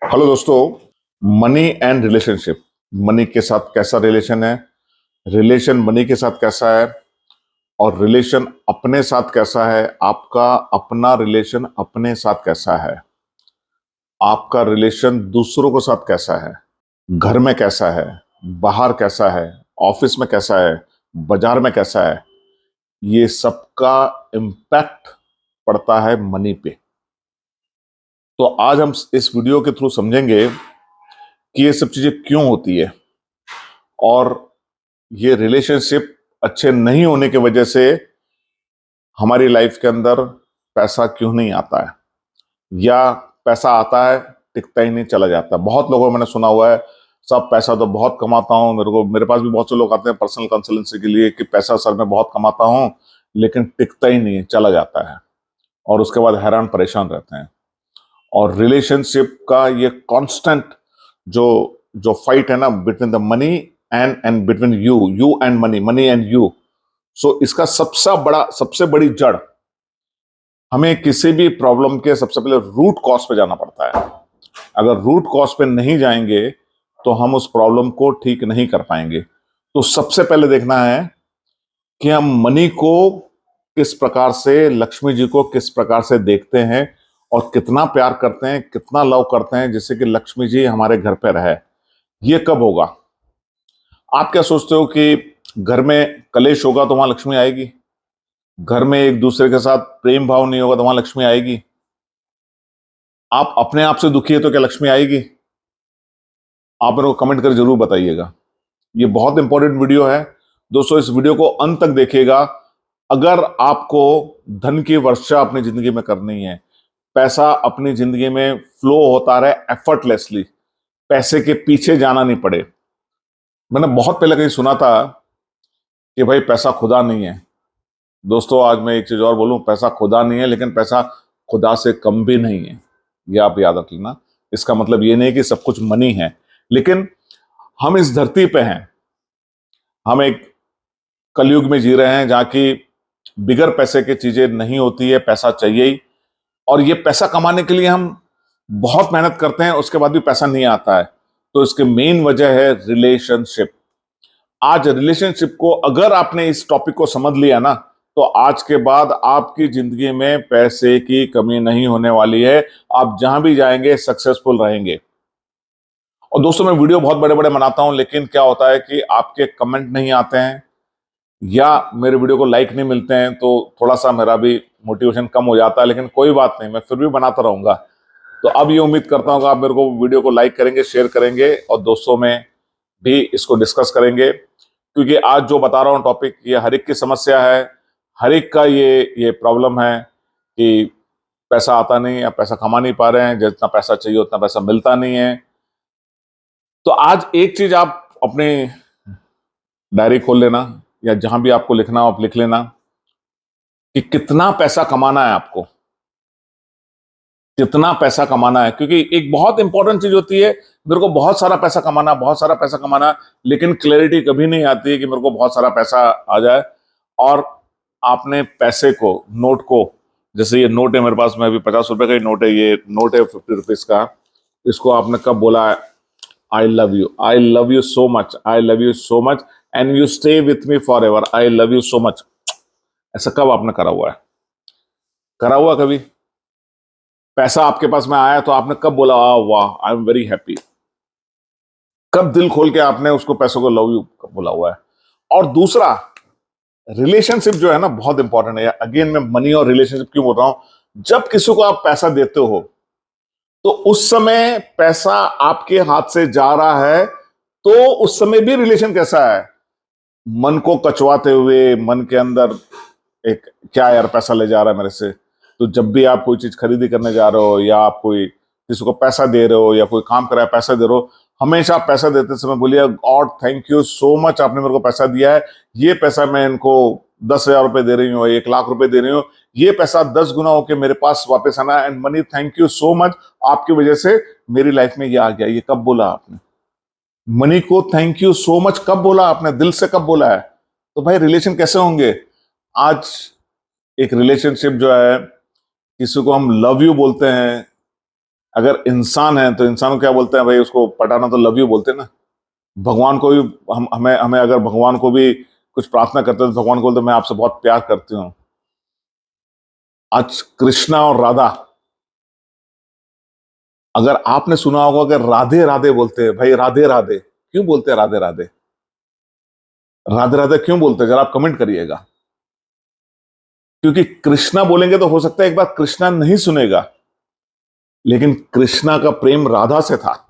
Hello दोस्तों। Money and relationship. Money के साथ कैसा रिलेशन है, रिलेशन मनी के साथ कैसा है, और रिलेशन अपने साथ कैसा है। आपका अपना रिलेशन अपने साथ कैसा है, आपका रिलेशन दूसरों के साथ कैसा है, घर में कैसा है, बाहर कैसा है, ऑफिस में कैसा है, बाजार में कैसा है। ये सबका इम्पैक्ट पड़ता है मनी पे। तो आज हम इस वीडियो के थ्रू समझेंगे कि ये सब चीजें क्यों होती है, और ये रिलेशनशिप अच्छे नहीं होने की वजह से हमारी लाइफ के अंदर पैसा क्यों नहीं आता है, या पैसा आता है टिकता ही नहीं, चला जाता है। बहुत लोगों को मैंने सुना हुआ है, सब पैसा तो बहुत कमाता हूँ, मेरे पास भी बहुत से लोग आते हैं पर्सनल कंसल्टेंसी के लिए कि पैसा सर मैं बहुत कमाता हूँ लेकिन टिकता ही नहीं है, चला जाता है, और उसके बाद हैरान परेशान रहते हैं। और रिलेशनशिप का ये कांस्टेंट जो जो फाइट है ना, between the money and between you you and money, money and you. So इसका सबसे बड़ी जड़, हमें किसी भी प्रॉब्लम के सबसे पहले रूट कॉज पे जाना पड़ता है। अगर रूट कॉज पे नहीं जाएंगे तो हम उस प्रॉब्लम को ठीक नहीं कर पाएंगे। तो सबसे पहले देखना है कि हम मनी को किस प्रकार से, लक्ष्मी जी को किस प्रकार से देखते हैं, और कितना प्यार करते हैं, कितना लव करते हैं, जिससे कि लक्ष्मी जी हमारे घर पे रहे। ये कब होगा? आप क्या सोचते हो कि घर में कलेश होगा तो वहां लक्ष्मी आएगी? घर में एक दूसरे के साथ प्रेम भाव नहीं होगा तो वहां लक्ष्मी आएगी? आप अपने आप से दुखी है तो क्या लक्ष्मी आएगी? आप मेरे को कमेंट कर जरूर बताइएगा। ये बहुत इंपॉर्टेंट वीडियो है दोस्तों, इस वीडियो को अंत तक देखिएगा। अगर आपको धन की वर्षा अपनी जिंदगी में करनी है, पैसा अपनी जिंदगी में फ्लो होता रहे एफर्टलेसली, पैसे के पीछे जाना नहीं पड़े। मैंने बहुत पहले कहीं सुना था कि भाई पैसा खुदा नहीं है। दोस्तों आज मैं एक चीज और बोलूं, पैसा खुदा नहीं है लेकिन पैसा खुदा से कम भी नहीं है। ये आप याद रख लेना। इसका मतलब ये नहीं कि सब कुछ मनी है, लेकिन हम इस धरती पे हैं, हम एक कलयुग में जी रहे हैं जहां की बिगर पैसे की चीजें नहीं होती है, पैसा चाहिए ही। और ये पैसा कमाने के लिए हम बहुत मेहनत करते हैं, उसके बाद भी पैसा नहीं आता है। तो इसके मेन वजह है रिलेशनशिप। आज रिलेशनशिप को अगर आपने इस टॉपिक को समझ लिया ना, तो आज के बाद आपकी जिंदगी में पैसे की कमी नहीं होने वाली है। आप जहां भी जाएंगे सक्सेसफुल रहेंगे। और दोस्तों मैं वीडियो बहुत बड़े बड़े बनाता हूं, लेकिन क्या होता है कि आपके कमेंट नहीं आते हैं या मेरे वीडियो को लाइक नहीं मिलते हैं, तो थोड़ा सा मेरा भी मोटिवेशन कम हो जाता है। लेकिन कोई बात नहीं, मैं फिर भी बनाता रहूंगा। तो अब ये उम्मीद करता हूं कि आप मेरे को वीडियो को लाइक करेंगे, शेयर करेंगे, और दोस्तों में भी इसको डिस्कस करेंगे। क्योंकि आज जो बता रहा हूँ टॉपिक, ये हर एक की समस्या है, हर एक का ये प्रॉब्लम है कि पैसा आता नहीं, या पैसा कमा नहीं पा रहे हैं, जितना पैसा चाहिए उतना पैसा मिलता नहीं है। तो आज एक चीज आप अपने डायरी खोल लेना, या जहां भी आपको लिखना हो आप लिख लेना कि कितना पैसा कमाना है आपको, कितना पैसा कमाना है। क्योंकि एक बहुत इंपॉर्टेंट चीज होती है, मेरे को बहुत सारा पैसा कमाना, बहुत सारा पैसा कमाना, लेकिन क्लैरिटी कभी नहीं आती है कि मेरे को बहुत सारा पैसा आ जाए। और आपने पैसे को, नोट को, जैसे ये नोट है मेरे पास में, अभी 50 रुपए का ही नोट है, ये नोट है 50 रुपीज का। इसको आपने कब बोला है आई love you, I love you so much, I love you so much, and you stay with me for ever, I love you so much? ऐसा कब आपने करा हुआ है? करा हुआ कभी? पैसा आपके पास में आया तो आपने कब बोला वाह आई एम वेरी हैप्पी? कब दिल खोल के आपने उसको, पैसों को लव यू कब बोला हुआ है? और दूसरा, रिलेशनशिप जो है ना बहुत इंपॉर्टेंट है। अगेन मैं मनी और रिलेशनशिप क्यों बोल रहा हूं? जब किसी को आप पैसा देते हो तो उस समय पैसा आपके हाथ से जा रहा है, तो उस समय भी रिलेशन कैसा है? मन को कचवाते हुए, मन के अंदर एक, क्या यार पैसा ले जा रहा है मेरे से। तो जब भी आप कोई चीज खरीदी करने जा रहे हो, या आप कोई किसी को पैसा दे रहे हो, या कोई काम कर रहा है पैसा दे रहे हो, हमेशा आप पैसा देते समय बोलिए God thank you so much, आपने मेरे को पैसा दिया है। ये पैसा मैं इनको 10,000 रुपए दे रही हूँ, 1,00,000 रुपए दे रही हूँ, ये पैसा 10 गुना होकर मेरे पास वापस आना, and money thank you so much, आपकी वजह से मेरी लाइफ में ये आ गया। ये कब बोला आपने? मनी को थैंक यू सो मच कब बोला आपने? दिल से कब बोला है? तो भाई रिलेशन कैसे होंगे? आज एक रिलेशनशिप जो है, किसी को हम लव यू बोलते हैं, अगर इंसान है तो इंसान को क्या बोलते हैं भाई, उसको पटाना तो लव यू बोलते हैं ना। भगवान को भी हम हमें हमें अगर भगवान को भी कुछ प्रार्थना करते हैं तो भगवान को बोलते हैं मैं आपसे बहुत प्यार करती हूँ। आज कृष्णा और राधा, अगर आपने सुना होगा कि राधे राधे बोलते हैं भाई, राधे राधे क्यों बोलते हैं, राधे राधे राधे राधे क्यों बोलते हैं, जरा आप कमेंट करिएगा। क्योंकि कृष्णा बोलेंगे तो हो सकता है एक बार कृष्णा नहीं सुनेगा, लेकिन कृष्णा का प्रेम राधा से था।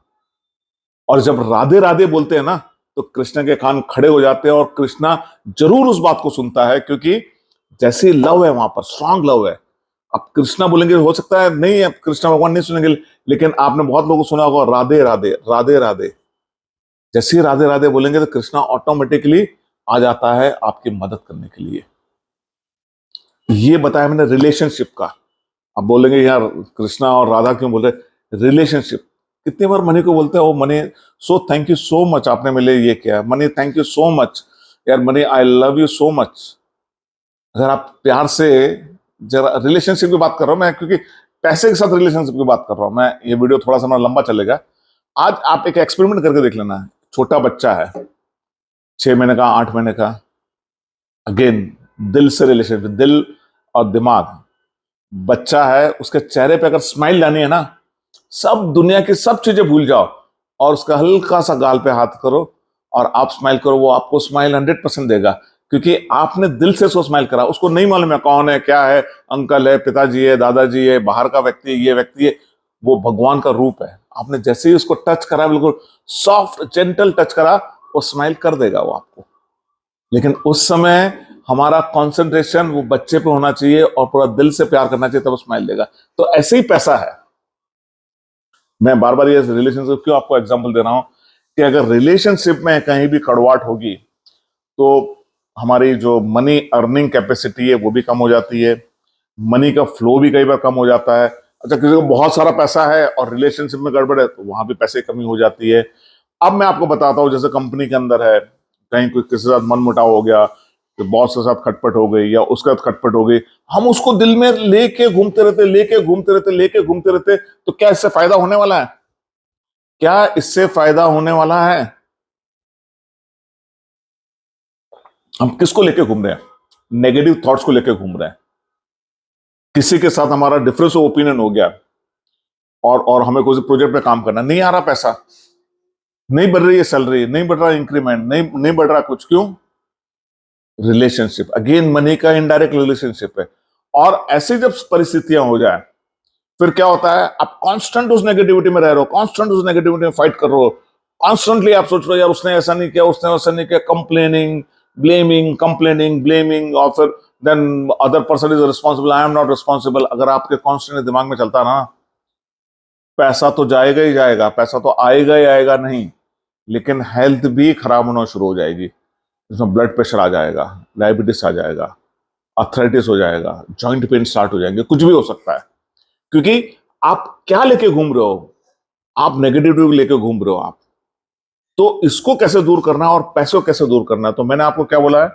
और जब राधे राधे बोलते हैं ना, तो कृष्णा के कान खड़े हो जाते हैं और कृष्णा जरूर उस बात को सुनता है, क्योंकि जैसी लव है वहां पर, स्ट्रांग लव है। अब कृष्णा बोलेंगे हो सकता है नहीं, अब कृष्णा भगवान नहीं सुनेंगे, लेकिन आपने बहुत लोगों को सुना होगा राधे राधे राधे राधे। जैसे ही राधे राधे बोलेंगे तो कृष्णा ऑटोमेटिकली आ जाता है आपकी मदद करने के लिए। ये बताया मैंने रिलेशनशिप का। अब बोलेंगे यार कृष्णा और राधा क्यों बोल रहे, रिलेशनशिप। कितनी बार मनी को बोलते हैं O money, so thank you so much आपने मेरे लिए ये किया, money thank you so much, यार money I love you so much. अगर आप प्यार से, जरा रिलेशनशिप की बात कर रहा हूं मैं, क्योंकि पैसे के साथ रिलेशनशिप की बात कर रहा हूं मैं, ये वीडियो थोड़ा सा लंबा चलेगा। आज आप एक एक्सपेरिमेंट करके देख लेना। छोटा बच्चा है, 6 महीने का, 8 महीने का, अगेन दिल से रिलेशनशिप, दिल और दिमाग। बच्चा है, उसके चेहरे पे अगर स्माइल लानी है ना, सब दुनिया की सब चीजें भूल जाओ और उसका हल्का सा गाल पे हाथ करो और आप स्माइल करो, वो आपको स्माइल 100% देगा, क्योंकि आपने दिल से उसको स्माइल करा। उसको नहीं मालूम है कौन है, क्या है, अंकल है, पिताजी है, दादाजी है, बाहर का व्यक्ति है, ये व्यक्ति है, वो भगवान का रूप है। आपने जैसे ही उसको टच करा, बिल्कुल सॉफ्ट जेंटल टच करा, वो स्माइल कर देगा वो आपको। लेकिन उस समय हमारा कंसंट्रेशन वो बच्चे पे होना चाहिए और पूरा दिल से प्यार करना चाहिए, तब वो स्माइल देगा। तो ऐसे ही पैसा है। मैं बार बार ये रिलेशनशिप क्यों आपको एग्जांपल दे रहा हूं, कि अगर रिलेशनशिप में कहीं भी कड़वाहट होगी तो हमारी जो मनी अर्निंग कैपेसिटी है वो भी कम हो जाती है, मनी का फ्लो भी कई बार कम हो जाता है। अच्छा, किसी को बहुत सारा पैसा है और रिलेशनशिप में गड़बड़ है तो वहां भी पैसे की कमी हो जाती है। अब मैं आपको बताता हूँ, जैसे कंपनी के अंदर है, कहीं कोई किसी के साथ मन मुटाव हो गया, तो बॉस के साथ खटपट हो गई या उसके साथ खटपट हो गई, हम उसको दिल में लेके घूमते रहते, लेके घूमते रहते, लेके घूमते रहते, तो क्या इससे फायदा होने वाला है? क्या इससे फायदा होने वाला है? हम किसको लेके घूम रहे हैं? नेगेटिव थॉट्स को लेके घूम रहे हैं। किसी के साथ हमारा डिफरेंस ऑफ ओपिनियन हो गया और हमें कोई प्रोजेक्ट पे काम करना, नहीं आ रहा पैसा, नहीं बढ़ रही है सैलरी, नहीं बढ़ रहा इंक्रीमेंट, नहीं बढ़ रहा कुछ, क्यों? रिलेशनशिप, अगेन मनी का इनडायरेक्ट रिलेशनशिप है। और ऐसी जब परिस्थितियां हो जाए, फिर क्या होता है, आप कांस्टेंट उस नेगेटिविटी में रह रहे हो, कांस्टेंट उस नेगेटिविटी में फाइट कर रहे हो, कॉन्स्टेंटली आप सोच रहे हो यार उसने ऐसा नहीं किया, उसने वैसा नहीं किया, कंप्लेनिंग, ब्लेमिंग, कंप्लेनिंग, ब्लेमिंग, और फिर then other person is responsible, I am not responsible. अगर आपके कॉन्स्टेंट दिमाग में चलता ना, पैसा तो जाएगा ही जाएगा, पैसा तो आएगा ही आएगा नहीं, लेकिन हेल्थ भी खराब होना शुरू हो जाएगी। इसमें ब्लड प्रेशर आ जाएगा, डायबिटीज आ जाएगा, अर्थराइटिस हो जाएगा, जॉइंट पेन स्टार्ट हो जाएंगे, कुछ भी हो सकता है। क्योंकि आप क्या लेके घूम रहे हो, आप नेगेटिविटी लेके घूम रहे हो आप। तो इसको कैसे दूर करना है और पैसों कैसे दूर करना है, तो मैंने आपको क्या बोला है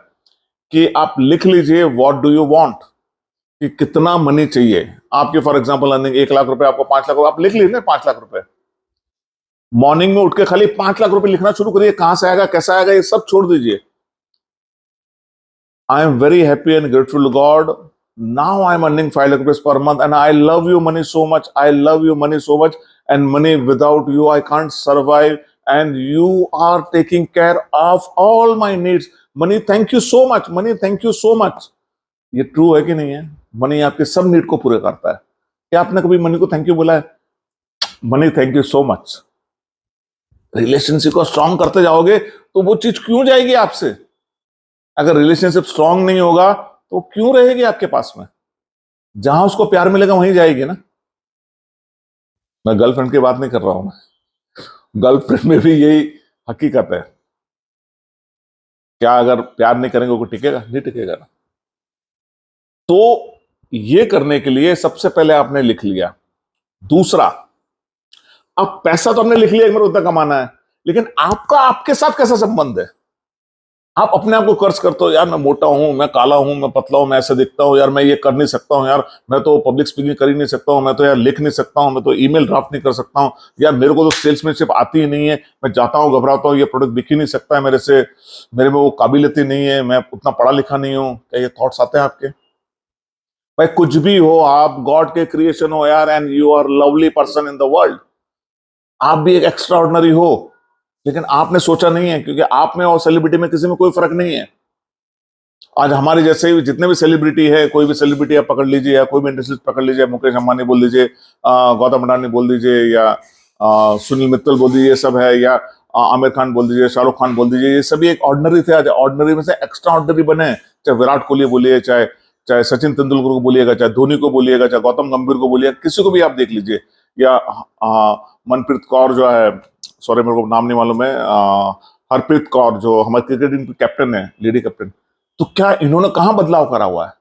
कि आप लिख लीजिए व्हाट डू यू वांट, कि कितना मनी चाहिए आपके। फॉर एग्जांपल अर्निंग 1 लाख रुपए, आपको 5 लाख, आप लिख लीजिए 5 लाख रुपए। मॉर्निंग में उठ के खाली 5 लाख रुपए लिखना शुरू करिए, कहां से आएगा, कैसा आएगा, ये सब छोड़ दीजिए। I am very happy and grateful God, now I am earning 5 lakh rupees per month and I love you money so much, I love you money so much, and money without you I can't survive, and you are taking care of all my needs. Money thank you so much, money thank you so much. ये true है कि नहीं है? Money आपके सब need को पूरे करता है। क्या आपने कभी मनी को थैंक यू बोला है? Money thank you so much. Relationship को स्ट्रांग करते जाओगे तो वो चीज क्यों जाएगी आपसे? अगर रिलेशनशिप स्ट्रांग नहीं होगा तो क्यों रहेगी आपके पास में? जहां उसको प्यार मिलेगा वहीं जाएगी ना। मैं गर्लफ्रेंड की बात नहीं कर रहा हूं, गर्लफ्रेंड में भी यही हकीकत है। क्या अगर प्यार नहीं करेंगे वो टिकेगा? नहीं टिकेगा ना। तो ये करने के लिए सबसे पहले आपने लिख लिया। दूसरा, अब पैसा तो हमने लिख लिया, एक बार उतना कमाना है, लेकिन आपका आपके साथ कैसा संबंध है? आप अपने आप को कर्ज करते हो, यार मैं मोटा हूं, मैं काला हूं, मैं पतला हूं, मैं ऐसे दिखता हूं, यार मैं ये कर नहीं सकता हूं, यार मैं तो पब्लिक स्पीकिंग कर ही नहीं सकता हूं, मैं तो यार लिख नहीं सकता हूं, मैं तो ईमेल ड्राफ्ट नहीं कर सकता हूं, यार मेरे को तो सेल्समैनशिप आती ही नहीं है, मैं जाता हूं घबराता हूं, ये प्रोडक्ट बिक ही नहीं सकता है मेरे से, मेरे में वो काबिलियत ही नहीं है, मैं उतना पढ़ा लिखा नहीं हूं। क्या ये थॉट्स आते हैं आपके? भाई कुछ भी हो, आप गॉड के क्रिएशन हो यार, and you are lovely person in the world. आप भी एक एक्स्ट्रा ऑर्डिनरी हो, लेकिन आपने सोचा नहीं है, क्योंकि आप में और सेलिब्रिटी में किसी में कोई फर्क नहीं है। आज हमारे जैसे ही जितने भी सेलिब्रिटी है, कोई भी सेलिब्रिटी आप पकड़ लीजिए, या कोई भी इंडस्ट्री पकड़ लीजिए, मुकेश अंबानी बोल दीजिए, गौतम अडानी बोल दीजिए, या सुनील मित्तल बोल दीजिए, ये सब है, या आमिर खान बोल दीजिए, शाहरुख खान बोल दीजिए, ये सभी एक ऑर्डिनरी थे, आज ऑर्डिनरी में से एक्स्ट्रा ऑर्डिनरी बने हैं। चाहे विराट कोहली बोलिए, चाहे चाहे सचिन तेंदुलकर को बोलिएगा, चाहे धोनी को बोलिएगा, चाहे गौतम गंभीर को बोलिएगा, किसी को भी आप देख लीजिए, या मनप्रीत कौर जो है, सॉरी मेरे को नाम नहीं मालूम है, हरप्रीत कौर जो हमारे क्रिकेट टीम की कैप्टन है, लेडी कैप्टन, तो क्या इन्होंने कहां बदलाव करा हुआ है?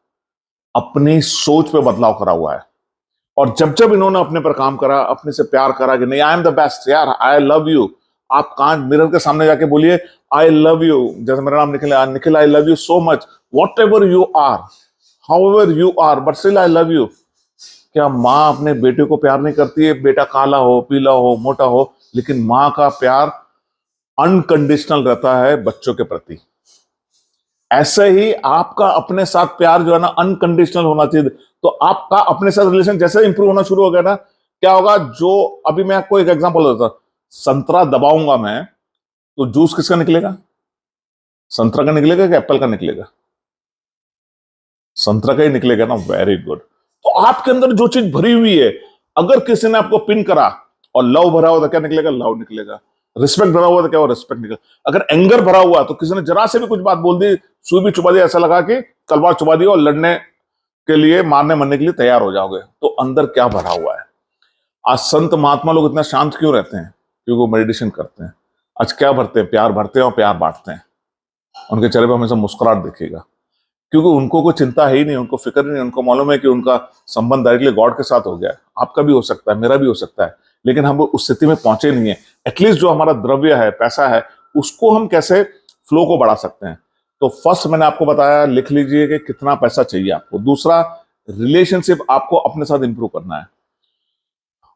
अपनी सोच पे बदलाव करा हुआ है। और जब जब इन्होंने अपने पर काम करा, अपने से प्यार करा कि नहीं आई एम द बेस्ट यार, आई लव यू, आप कान मिरर के सामने जाके बोलिए आई लव यू, जैसे मेरा नाम निखिल है, Nikhil I love you so much, whatever you are, however you are, but still I love you. क्या माँ अपने बेटे को प्यार नहीं करती है? बेटा काला हो, पीला हो, मोटा हो, लेकिन माँ का प्यार अनकंडीशनल रहता है बच्चों के प्रति। ऐसे ही आपका अपने साथ प्यार जो है ना, अनकंडीशनल होना चाहिए। तो आपका अपने साथ रिलेशन जैसे इंप्रूव होना शुरू हो गया ना, क्या होगा, जो अभी मैं आपको एक एग्जांपल देता हूं, संतरा दबाऊंगा मैं, तो जूस किसका निकलेगा? संतरा का निकलेगा कि एप्पल का निकलेगा? संतरा का ही निकलेगा ना। Very good. तो आपके अंदर जो चीज भरी हुई है, अगर किसी ने आपको पिन करा और लव भरा हुआ तो क्या निकलेगा? लव निकलेगा। रिस्पेक्ट भरा हुआ तो क्या? रिस्पेक्ट निकलेगा। अगर एंगर भरा हुआ तो किसी ने जरा से भी कुछ बात बोल दी, सुई भी चुबा दी, ऐसा लगा कि तलवार चुबा दी, और लड़ने के लिए, मारने मरने के लिए तैयार हो जाओगे। तो अंदर क्या भरा हुआ है? आज संत महात्मा लोग इतना शांत क्यों रहते हैं? क्योंकि वो मेडिटेशन करते हैं। आज क्या भरते हैं? प्यार भरते हैं और प्यार बांटते हैं। उनके चेहरे पर हमेशा मुस्कुराहट दिखेगा, क्योंकि उनको कोई चिंता है ही नहीं, उनको फिक्र ही नहीं। उनको मालूम है कि उनका संबंध डायरेक्टली गॉड के साथ हो गया है। आपका भी हो सकता है, मेरा भी हो सकता है, लेकिन हम उस स्थिति में पहुंचे नहीं है। एटलीस्ट जो हमारा द्रव्य है, पैसा है, उसको हम कैसे फ्लो को बढ़ा सकते हैं। तो फर्स्ट मैंने आपको बताया, लिख लीजिए कि कितना पैसा चाहिए आपको। दूसरा, रिलेशनशिप आपको अपने साथ इंप्रूव करना है।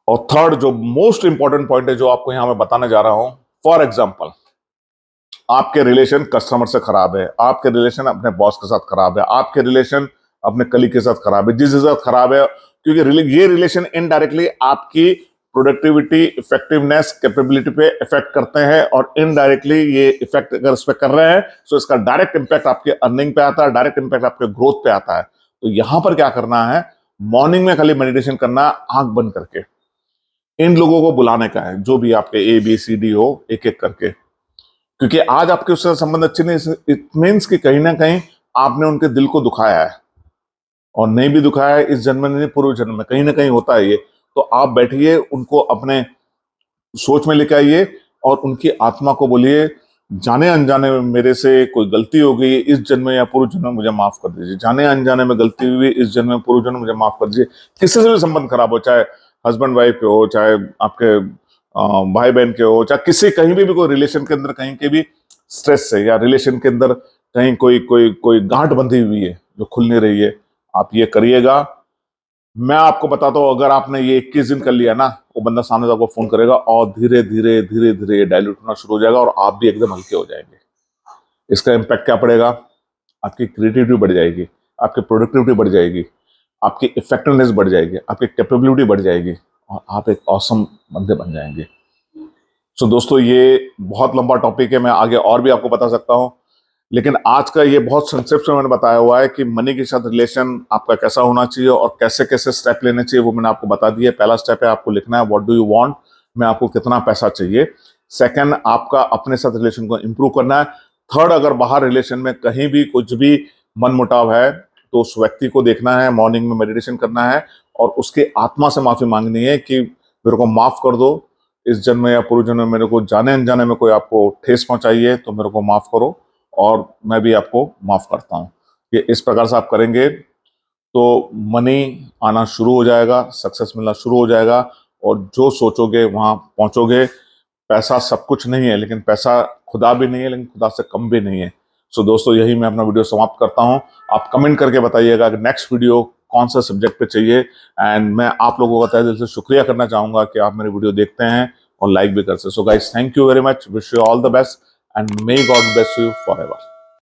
और थर्ड, जो मोस्ट इंपॉर्टेंट पॉइंट है, जो आपको यहां मैं बताने जा रहा हूं, फॉर एग्जाम्पल, आपके रिलेशन कस्टमर से खराब है, आपके रिलेशन अपने बॉस के साथ खराब है, आपके रिलेशन अपने कलीग के साथ खराब है, जिसके साथ खराब है, क्योंकि ये रिलेशन इनडायरेक्टली आपकी प्रोडक्टिविटी, इफेक्टिवनेस, कैपेबिलिटी पे इफेक्ट करते हैं, और इनडायरेक्टली ये इफेक्ट अगर इस पे कर रहे हैं, तो इसका डायरेक्ट इंपैक्ट आपके अर्निंग पे आता है, डायरेक्ट इंपैक्ट आपके ग्रोथ पे आता है। तो यहां पर क्या करना है? मॉर्निंग में खाली मेडिटेशन करना, आंख बंद करके इन लोगों को बुलाने का है, जो भी आपके ABCD हो, एक एक करके। क्योंकि आज आपके उससे संबंध अच्छे नहीं, इट मीन्स कि कहीं ना कहीं आपने उनके दिल को दुखाया है, और नहीं भी दुखाया है इस जन्म में, नहीं पूर्व जन्म में, कहीं ना कहीं होता है ये। तो आप बैठिए, उनको अपने सोच में लेके आइए, और उनकी आत्मा को बोलिए, जाने अनजाने में मेरे से कोई गलती हो गई, इस जन्म में या पूर्व जन्म में मुझे माफ कर दीजिए। जाने अनजाने में गलती हुई, इस जन्म में पूर्व जन्म में मुझे माफ कर दीजिए। किसी से भी संबंध खराब हो, चाहे हस्बैंड वाइफ के हो, चाहे आपके भाई बहन के हो, चाहे किसी कहीं भी कोई रिलेशन के अंदर कहीं के भी स्ट्रेस है, या रिलेशन के अंदर कहीं कोई कोई कोई गांठ बंधी हुई है जो खुल नहीं रही है, आप ये करिएगा। मैं आपको बताता हूँ, अगर आपने ये 21 दिन कर लिया ना, वो बंदा सामने से आपको फोन करेगा, और धीरे धीरे धीरे धीरे डायल्यूट होना शुरू हो जाएगा, और आप भी एकदम हल्के हो जाएंगे। इसका इम्पैक्ट क्या पड़ेगा? आपकी क्रिएटिविटी बढ़ जाएगी, आपकी प्रोडक्टिविटी बढ़ जाएगी, आपकी इफेक्टिवनेस बढ़ जाएगी, आपकी कैपेबिलिटी बढ़ जाएगी, और आप एक ऑसम बंदे बन जाएंगे। सो दोस्तों, ये बहुत लंबा टॉपिक है, मैं आगे और भी आपको बता सकता हूँ, लेकिन आज का ये बहुत संक्षिप्त में मैंने बताया हुआ है कि मनी के साथ रिलेशन आपका कैसा होना चाहिए, और कैसे कैसे स्टेप लेने चाहिए, वो मैंने आपको बता दिया। पहला स्टेप है, आपको लिखना है व्हाट डू यू वांट, में आपको कितना पैसा चाहिए। सेकंड, आपका अपने साथ रिलेशन को इंप्रूव करना है। थर्ड, अगर बाहर रिलेशन में कहीं भी कुछ भी मनमुटाव है, तो उस व्यक्ति को देखना है, मॉर्निंग में मेडिटेशन करना है, और उसकी आत्मा से माफी मांगनी है कि मेरे को माफ कर दो, इस जन्म या पूर्व जन्म में मेरे को जाने अनजाने में कोई आपको ठेस पहुंचाई है, तो मेरे को माफ करो, और मैं भी आपको माफ करता हूं। ये इस प्रकार से आप करेंगे तो मनी आना शुरू हो जाएगा, सक्सेस मिलना शुरू हो जाएगा, और जो सोचोगे वहां पहुंचोगे। पैसा सब कुछ नहीं है, लेकिन पैसा खुदा भी नहीं है, लेकिन खुदा से कम भी नहीं है। सो दोस्तों यही मैं अपना वीडियो समाप्त करता हूँ। आप कमेंट करके बताइएगा कि नेक्स्ट वीडियो कौन सा सब्जेक्ट पे चाहिए। एंड मैं आप लोगों का तहे दिल से शुक्रिया करना चाहूंगा कि आप मेरे वीडियो देखते हैं और लाइक भी करते हैं। So guys, thank you very much, wish you all the best and may God bless you for ever.